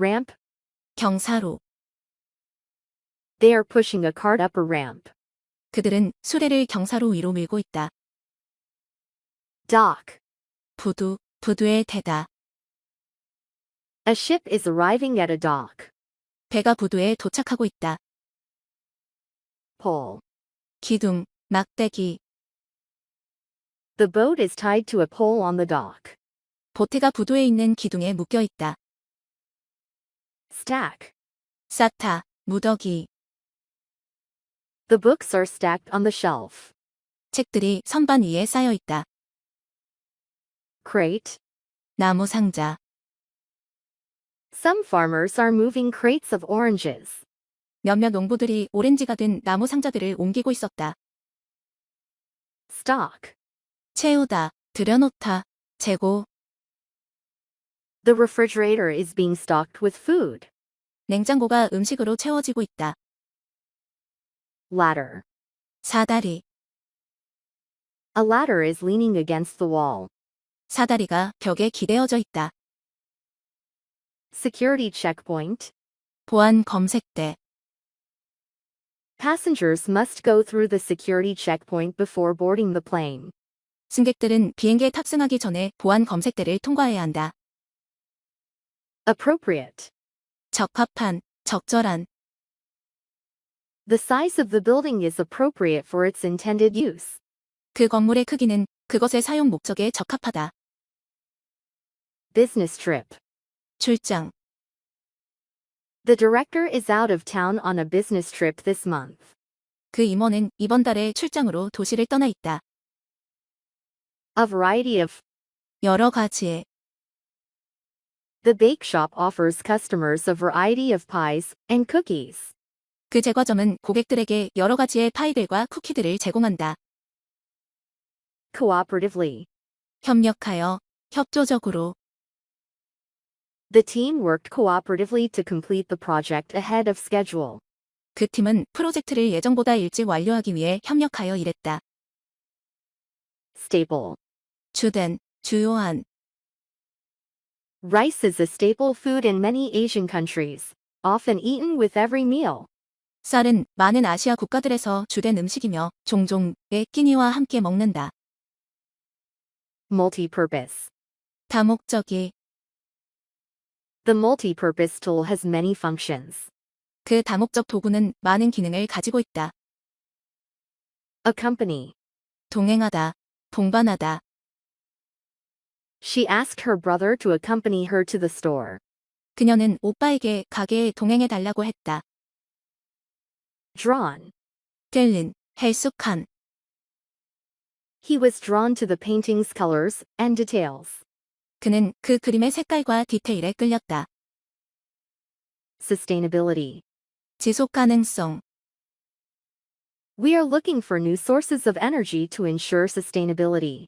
ramp. 경사로. They are pushing a cart up a ramp. 그들은 수레를 경사로 위로 밀고 있다. Dock. 부두, 부두에 대다. A ship is arriving at a dock. 배가 부두에 도착하고 있다. Pole. 기둥, 막대기. The boat is tied to a pole on the dock. 보트가 부두에 있는 기둥에 묶여 있다. Stack. 쌓다, 무더기. The books are stacked on the shelf. 책들이 선반 위에 쌓여 있다. Crate. 나무 상자. Some farmers are moving crates of oranges. 몇몇 농부들이 오렌지가 든 나무 상자들을 옮기고 있었다. Stock. 채우다, 들여놓다, 재고. The refrigerator is being stocked with food. 냉장고가 음식으로 채워지고 있다. Ladder. 사다리. A ladder is leaning against the wall. 사다리가 벽에 기대어져 있다. Security checkpoint. 보안 검색대. Passengers must go through the security checkpoint before boarding the plane. 승객들은 비행기에 탑승하기 전에 보안 검색대를 통과해야 한다. Appropriate. 적합한, 적절한. The size of the building is appropriate for its intended use. 그 건물의 크기는 그것의 사용 목적에 적합하다. Business trip. 출장. The director is out of town on a business trip this month. 그 임원은 이번 달에 출장으로 도시를 떠나 있다. A variety of. 여러 가지의. The bake shop offers customers a variety of pies and cookies. 그 제과점은 고객들에게 여러 가지의 파이들과 쿠키들을 제공한다. Cooperatively. 협력하여, 협조적으로. The team worked cooperatively to complete the project ahead of schedule. 그 팀은 프로젝트를 예정보다 일찍 완료하기 위해 협력하여 일했다. Staple. 주된, 주요한. Rice is a staple food in many Asian countries, often eaten with every meal. 쌀은 많은 아시아 국가들에서 주된 음식이며 종종 매 끼니와 함께 먹는다. Multi-purpose. 다목적이. The multi-purpose tool has many functions. 그 다목적 도구는 많은 기능을 가지고 있다. Accompany. 동행하다, 동반하다. She asked her brother to accompany her to the store. 그녀는 오빠에게 가게에 동행해 달라고 했다. Drawn. 끌린, 헬쑥한. He was drawn to the painting's colors and details. 그는 그 그림의 색깔과 디테일에 끌렸다. Sustainability. 지속 가능성. We are looking for new sources of energy to ensure sustainability.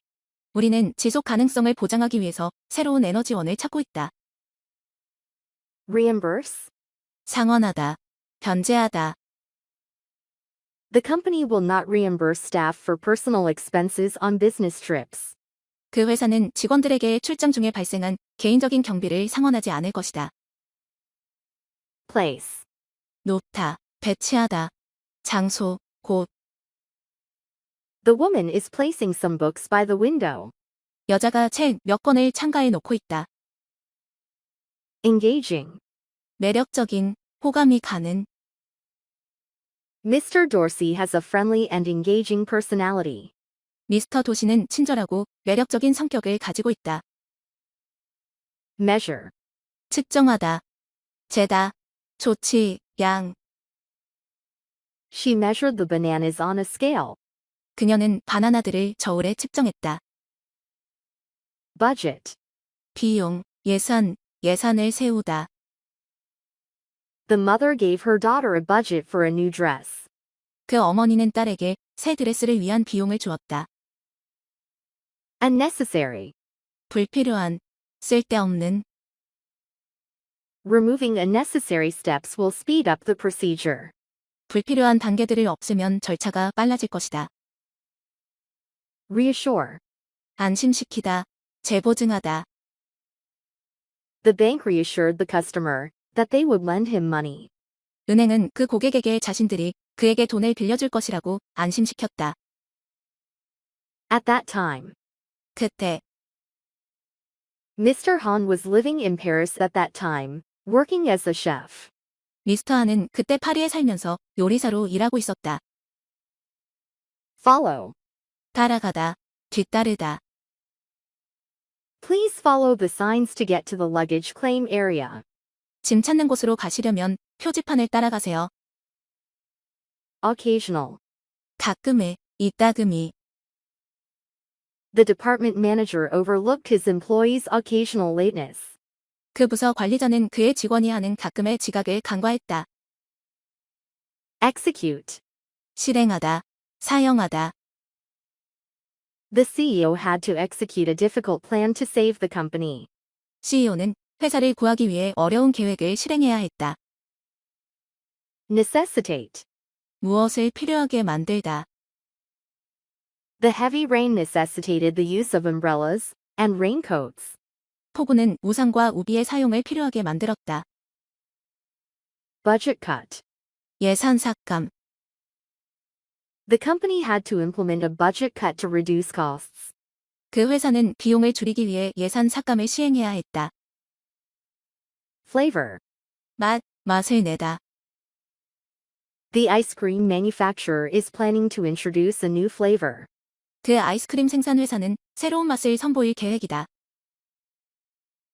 우리는 지속 가능성을 보장하기 위해서 새로운 에너지원을 찾고 있다. Reimburse. 상환하다, 변제하다. The company will not reimburse staff for personal expenses on business trips. 그 회사는 직원들에게 출장 중에 발생한 개인적인 경비를 상환하지 않을 것이다. Place. 놓다, 배치하다. 장소, 곳. The woman is placing some books by the window. 여자가 책 몇 권을 창가에 놓고 있다. Engaging. 매력적인, 호감이 가는. Mr. Dorsey has a friendly and engaging personality. 미스터 도시는 친절하고 매력적인 성격을 가지고 있다. Measure. 측정하다. 재다. 조치, 양. She measured the bananas on a scale. 그녀는 바나나들을 저울에 측정했다. Budget. 비용, 예산, 예산을 세우다. The mother gave her daughter a budget for a new dress. 그 어머니는 딸에게 새 드레스를 위한 비용을 주었다. Unnecessary. 불필요한, 쓸데없는. Removing unnecessary steps will speed up the procedure. 불필요한 단계들을 없애면 절차가 빨라질 것이다. Reassure. 안심시키다, 재보증하다. The bank reassured the customer that they would lend him money. 은행은 그 고객에게 자신들이 그에게 돈을 빌려줄 것이라고 안심시켰다. At that time, 그때 Mr. Han was living in Paris at that time, working as a chef. 미스터 한은 그때 파리에 살면서 요리사로 일하고 있었다. Follow. 따라가다, 뒤따르다. Please follow the signs to get to the luggage claim area. 짐 찾는 곳으로 가시려면 표지판을 따라가세요. Occasional. 가끔의, 이따금이. The department manager overlooked his employees' occasional lateness. 그 부서 관리자는 그의 직원이 하는 가끔의 지각을 간과했다. Execute. 실행하다, 사용하다. The CEO had to execute a difficult plan to save the company. CEO는 회사를 구하기 위해 어려운 계획을 실행해야 했다. Necessitate. 무엇을 필요하게 만들다. The heavy rain necessitated the use of umbrellas and raincoats. 폭우는 우산과 우비의 사용을 필요하게 만들었다. Budget cut. 예산 삭감. The company had to implement a budget cut to reduce costs. 그 회사는 비용을 줄이기 위해 예산 삭감을 시행해야 했다. Flavor. 맛을 내다. The ice cream manufacturer is planning to introduce a new flavor. 그 아이스크림 생산 회사는 새로운 맛을 선보일 계획이다.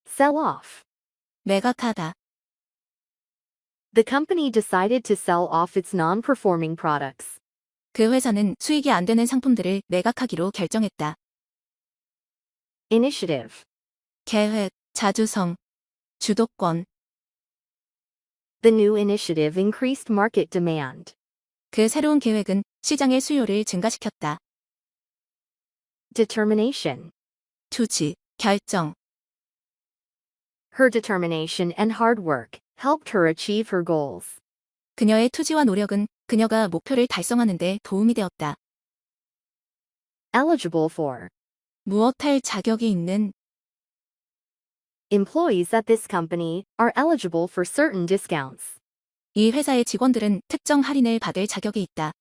Sell off. 매각하다. The company decided to sell off its non-performing products. 그 회사는 수익이 안 되는 상품들을 매각하기로 결정했다. Initiative. 계획, 자주성, 주도권. The new initiative increased market demand. 그 새로운 계획은 시장의 수요를 증가시켰다. Determination. 투지, 결정. Her determination and hard work helped her achieve her goals. 그녀의 투지와 노력은 그녀가 목표를 달성하는 데 도움이 되었다. Eligible for. 무엇할 자격이 있는. Employees at this company are eligible for certain discounts. 이 회사의 직원들은 특정 할인을 받을 자격이 있다.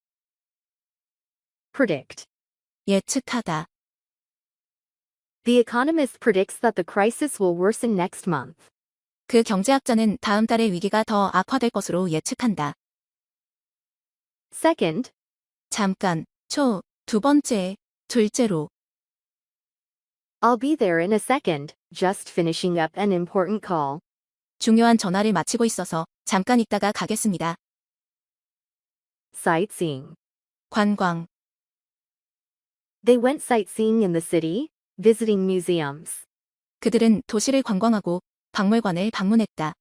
Predict. 예측하다. The economist predicts that the crisis will worsen next month. 그 경제학자는 다음 달의 위기가 더 악화될 것으로 예측한다. Second. 잠깐, 두 번째, 둘째로. I'll be there in a second, just finishing up an important call. 중요한 전화를 마치고 있어서 잠깐 있다가 가겠습니다. Sightseeing. 관광. They went sightseeing in the city, visiting museums. 그들은 도시를 관광하고 박물관을 방문했다.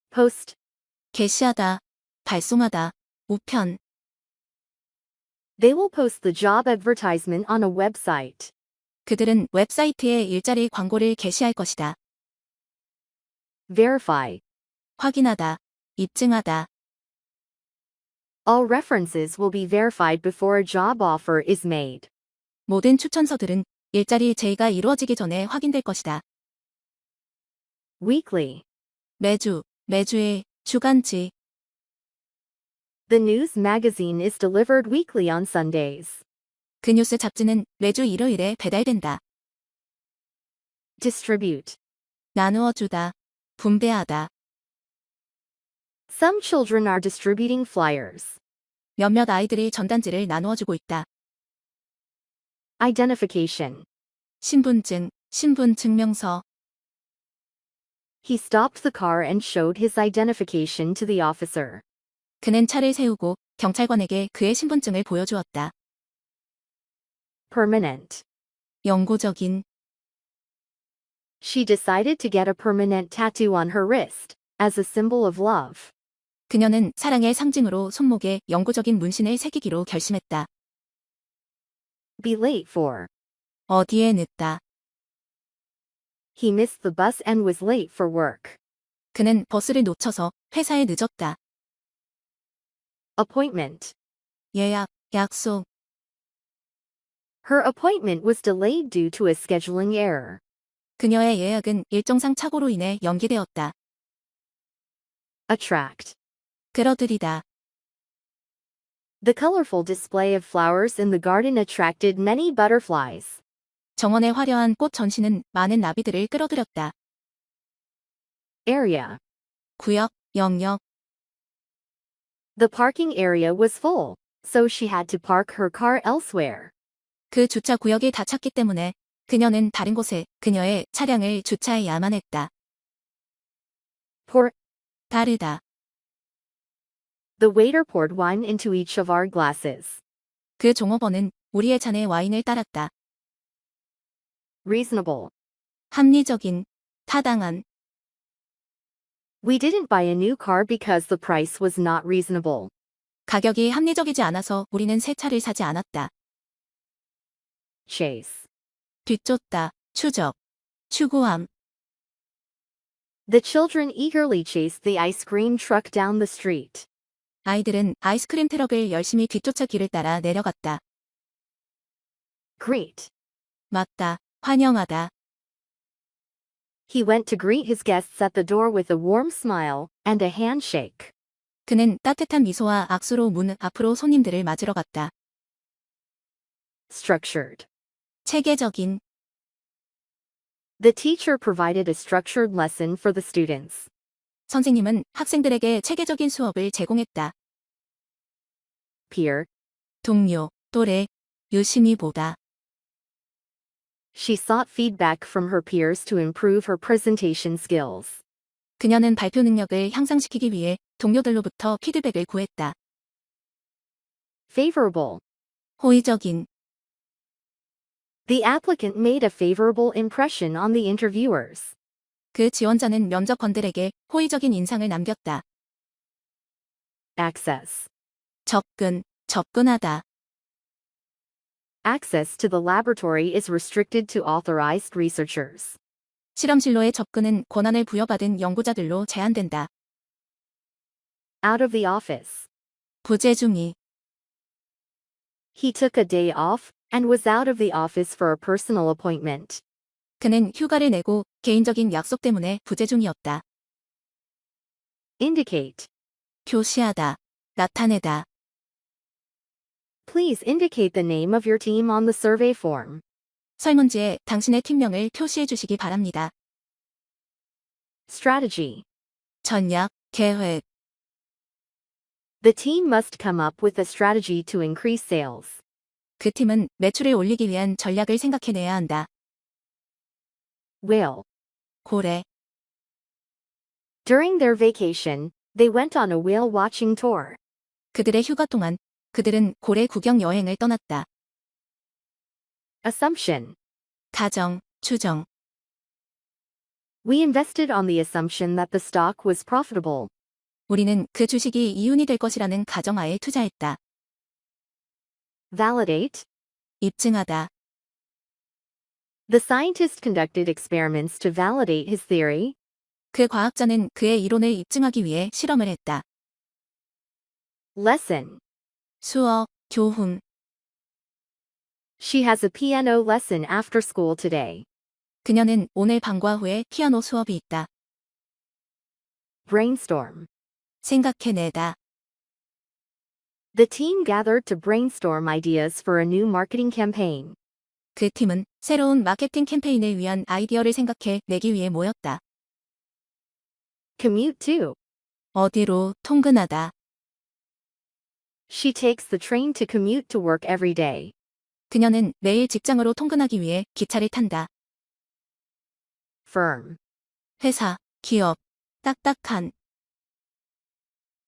Post. 게시하다, 발송하다, 우편. They will post the job advertisement on a website. 그들은 웹사이트에 일자리 광고를 게시할 것이다. Verify. 확인하다, 입증하다. All references will be verified before a job offer is made. 모든 추천서들은 일자리 제의가 이루어지기 전에 확인될 것이다. Weekly. 매주의, 주간지. The news magazine is delivered weekly on Sundays. 그 뉴스 잡지는 매주 일요일에 배달된다. Distribute. 나누어 주다, 분배하다. Some children are distributing flyers. 몇몇 아이들이 전단지를 나누어 주고 있다. Identification. 신분증, 신분증명서. He stopped the car and showed his identification to the officer. 그는 차를 세우고 경찰관에게 그의 신분증을 보여주었다. Permanent. 영구적인. She decided to get a permanent tattoo on her wrist, as a symbol of love. 그녀는 사랑의 상징으로 손목에 영구적인 문신을 새기기로 결심했다. Be late for. 어디에 늦다. He missed the bus and was late for work. 그는 버스를 놓쳐서 회사에 늦었다. Appointment. 예약, 약속. Her appointment was delayed due to a scheduling error. 그녀의 예약은 일정상 착오로 인해 연기되었다. attract. 끌어들이다. The colorful display of flowers in the garden attracted many butterflies. 정원의 화려한 꽃 전시는 많은 나비들을 끌어들였다. Area. 구역, 영역. The parking area was full, so she had to park her car elsewhere. 그 주차 구역이 다 찼기 때문에 그녀는 다른 곳에 그녀의 차량을 주차해야만 했다. Pour. 다르다. The waiter poured wine into each of our glasses. 그 종업원은 우리의 잔에 와인을 따랐다. Reasonable. 합리적인, 타당한. We didn't buy a new car because the price was not reasonable. 가격이 합리적이지 않아서 우리는 새 차를 사지 않았다. Chase. 뒤쫓다, 추적, 추구함. The children eagerly chased the ice cream truck down the street. 아이들은 아이스크림 트럭을 열심히 뒤쫓아 길을 따라 내려갔다. Greet. 맞다, 환영하다. He went to greet his guests at the door with a warm smile and a handshake. 그는 따뜻한 미소와 악수로 문 앞으로 손님들을 맞으러 갔다. Structured. 체계적인. The teacher provided a structured lesson for the students. 선생님은 학생들에게 체계적인 수업을 제공했다. Peer. 동료, 또래, 유심히 보다. She sought feedback from her peers to improve her presentation skills. 그녀는 발표 능력을 향상시키기 위해 동료들로부터 피드백을 구했다. Favorable. 호의적인. The applicant made a favorable impression on the interviewers. 그 지원자는 면접관들에게 호의적인 인상을 남겼다. Access. 접근, 접근하다. Access to the laboratory is restricted to authorized researchers. 실험실로의 접근은 권한을 부여받은 연구자들로 제한된다. Out of the office. 부재중이. He took a day off and was out of the office for a personal appointment. 그는 휴가를 내고 개인적인 약속 때문에 부재중이었다. Indicate. 표시하다, 나타내다. Please indicate the name of your team on the survey form. 설문지에 당신의 팀명을 표시해 주시기 바랍니다. Strategy. 전략, 계획. The team must come up with a strategy to increase sales. 그 팀은 매출을 올리기 위한 전략을 생각해내야 한다. Whale. 고래. During their vacation, they went on a whale watching tour. 그들의 휴가 동안 그들은 고래 구경 여행을 떠났다. Assumption. 가정, 추정. We invested on the assumption that the stock was profitable. 우리는 그 주식이 이윤이 될 것이라는 가정하에 투자했다. Validate. 입증하다. The scientist conducted experiments to validate his theory. 그 과학자는 그의 이론을 입증하기 위해 실험을 했다. Lesson. 수업, 교훈. She has a piano lesson after school today. 그녀는 오늘 방과 후에 피아노 수업이 있다. Brainstorm. 생각해내다. The team gathered to brainstorm ideas for a new marketing campaign. 그 팀은 새로운 마케팅 캠페인을 위한 아이디어를 생각해 내기 위해 모였다. Commute to. 어디로, 통근하다. She takes the train to commute to work every day. 그녀는 매일 직장으로 통근하기 위해 기차를 탄다. Firm. 회사, 기업, 딱딱한.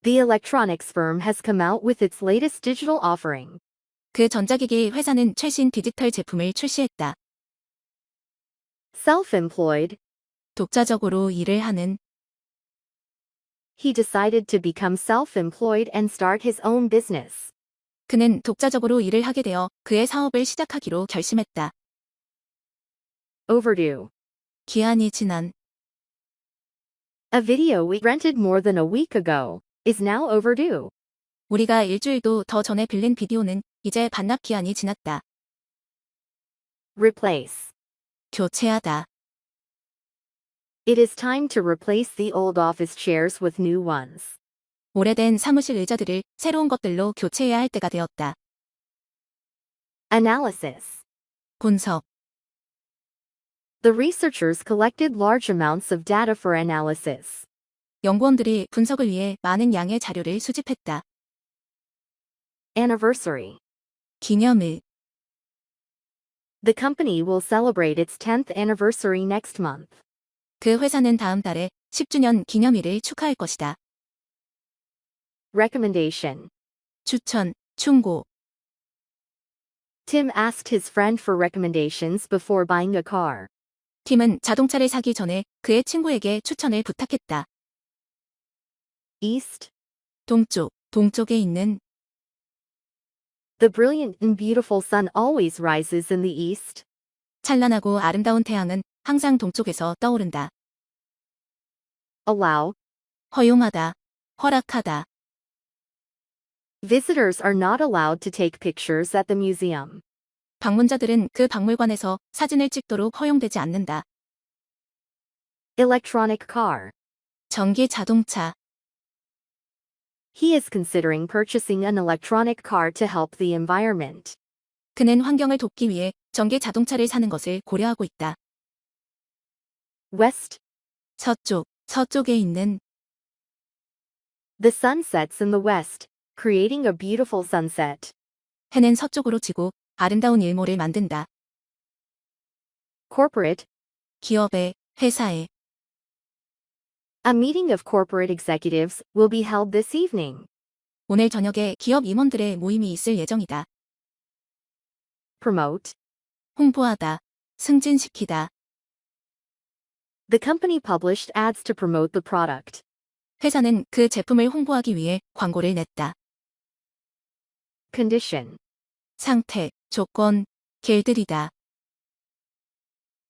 The electronics firm has come out with its latest digital offering. 그 전자기기 회사는 최신 디지털 제품을 출시했다. Self-employed. 독자적으로 일을 하는. He decided to become self-employed and start his own business. 그는 독자적으로 일을 하게 되어 그의 사업을 시작하기로 결심했다. Overdue. 기한이 지난. A video we rented more than a week ago is now overdue. 우리가 일주일도 더 전에 빌린 비디오는 이제 반납 기한이 지났다. Replace. 교체하다. It is time to replace the old office chairs with new ones. 오래된 사무실 의자들을 새로운 것들로 교체해야 할 때가 되었다. Analysis. 분석. The researchers collected large amounts of data for analysis. 연구원들이 분석을 위해 많은 양의 자료를 수집했다. Anniversary. 기념일. The company will celebrate its 10th anniversary next month. 그 회사는 다음 달에 10주년 기념일을 축하할 것이다. Recommendation. 추천, 충고. Tim asked his friend for recommendations before buying a car. 팀은 자동차를 사기 전에 그의 친구에게 추천을 부탁했다. East. 동쪽, 동쪽에 있는. The brilliant and beautiful sun always rises in the east. 찬란하고 아름다운 태양은 항상 동쪽에서 떠오른다. Allow. 허용하다, 허락하다. Visitors are not allowed to take pictures at the museum. 방문자들은 그 박물관에서 사진을 찍도록 허용되지 않는다. Electronic car. 전기 자동차. He is considering purchasing an electronic car to help the environment. 그는 환경을 돕기 위해 전기 자동차를 사는 것을 고려하고 있다. West. 서쪽, 서쪽에 있는. The sun sets in the west, creating a beautiful sunset. 해는 서쪽으로 지고 아름다운 일몰을 만든다. Corporate. 기업의, 회사의. A meeting of corporate executives will be held this evening. 오늘 저녁에 기업 임원들의 모임이 있을 예정이다. Promote. 홍보하다, 승진시키다. The company published ads to promote the product. 회사는 그 제품을 홍보하기 위해 광고를 냈다. Condition. 상태, 조건, 길들이다.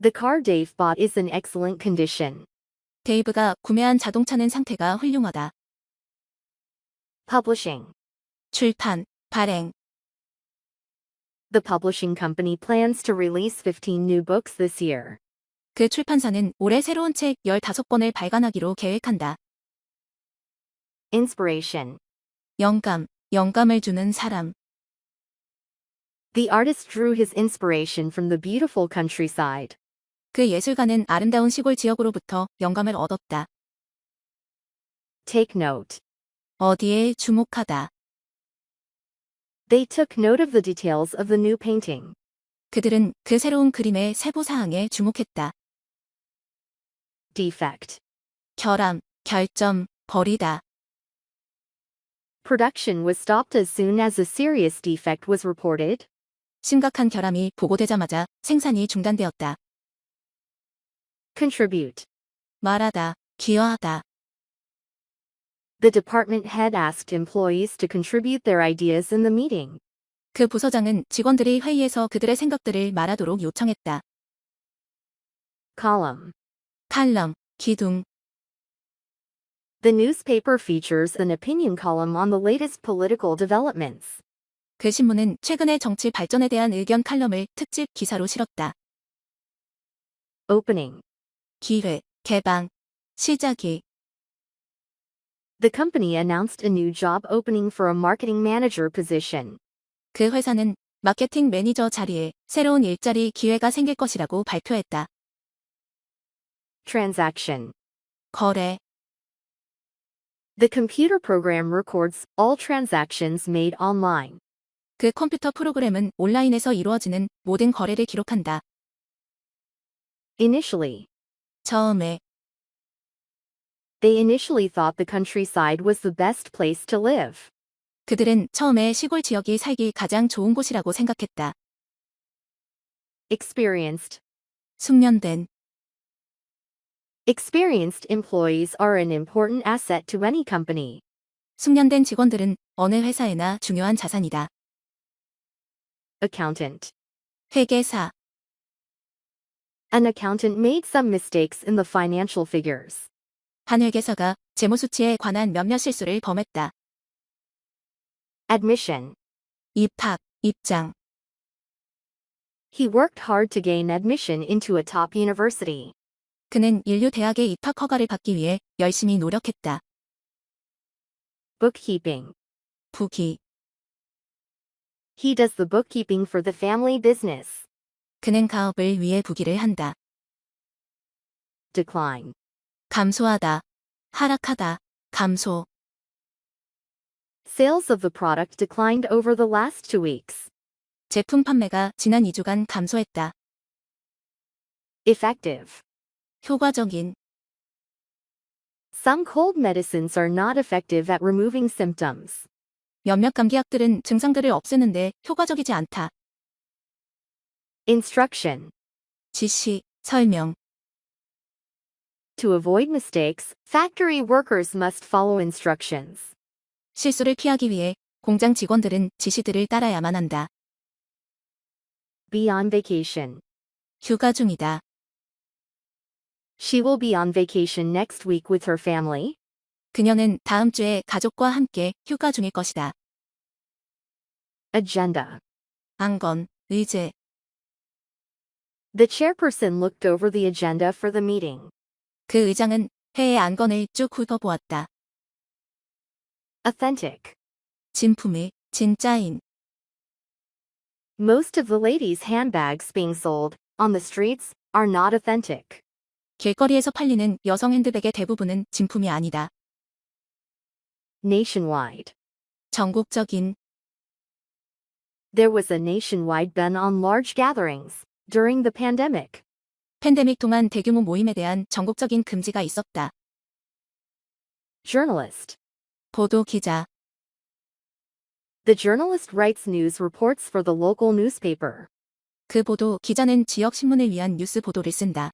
The car Dave bought is in excellent condition. 데이브가 구매한 자동차는 상태가 훌륭하다. Publishing. 출판, 발행. The publishing company plans to release 15 new books this year. 그 출판사는 올해 새로운 책 15권을 발간하기로 계획한다. Inspiration. 영감, 영감을 주는 사람. The artist drew his inspiration from the beautiful countryside. 그 예술가는 아름다운 시골 지역으로부터 영감을 얻었다. Take note. 어디에 주목하다. They took note of the details of the new painting. 그들은 그 새로운 그림의 세부 사항에 주목했다. Defect. 결함, 결점, 버리다. Production was stopped as soon as a serious defect was reported. 심각한 결함이 보고되자마자 생산이 중단되었다. Contribute. 말하다, 기여하다. The department head asked employees to contribute their ideas in the meeting. 그 부서장은 직원들이 회의에서 그들의 생각들을 말하도록 요청했다. Column. 칼럼, 기둥. The newspaper features an opinion column on the latest political developments. 그 신문은 최근의 정치 발전에 대한 의견 칼럼을 특집 기사로 실었다. Opening. 기회, 개방, 시작이. The company announced a new job opening for a marketing manager position. 그 회사는 마케팅 매니저 자리에 새로운 일자리 기회가 생길 것이라고 발표했다. Transaction. 거래. The computer program records all transactions made online. 그 컴퓨터 프로그램은 온라인에서 이루어지는 모든 거래를 기록한다. Initially. 처음에. They initially thought the countryside was the best place to live. 그들은 처음에 시골 지역이 살기 가장 좋은 곳이라고 생각했다. Experienced. 숙련된. Experienced employees are an important asset to any company. 숙련된 직원들은 어느 회사에나 중요한 자산이다. Accountant. 회계사. An accountant made some mistakes in the financial figures. 한 회계사가 재무수치에 관한 몇몇 실수를 범했다. Admission. 입학, 입장. He worked hard to gain admission into a top university. 그는 인류 대학에 입학 허가를 받기 위해 열심히 노력했다. Bookkeeping. 부기. He does the bookkeeping for the family business. 그는 가업을 위해 부기를 한다. Decline. 감소하다. 하락하다. 감소. Sales of the product declined over the last 2 weeks. 제품 판매가 지난 2주간 감소했다. Effective. 효과적인. Some cold medicines are not effective at removing symptoms. 몇몇 감기약들은 증상들을 없애는데 효과적이지 않다. Instruction. 지시, 설명. To avoid mistakes, factory workers must follow instructions. 실수를 피하기 위해 공장 직원들은 지시들을 따라야만 한다. Be on vacation. 휴가 중이다. She will be on vacation next week with her family. 그녀는 다음 주에 가족과 함께 휴가 중일 것이다. Agenda. 안건, 의제. The chairperson looked over the agenda for the meeting. 그 의장은 회의 안건을 쭉 훑어보았다. Authentic. 진품의, 진짜인. Most of the ladies' handbags being sold on the streets are not authentic. 길거리에서 팔리는 여성 핸드백의 대부분은 진품이 아니다. Nationwide. 전국적인. There was a nationwide ban on large gatherings during the pandemic. 팬데믹 동안 대규모 모임에 대한 전국적인 금지가 있었다. Journalist. 보도 기자. The journalist writes news reports for the local newspaper. 그 보도 기자는 지역 신문을 위한 뉴스 보도를 쓴다.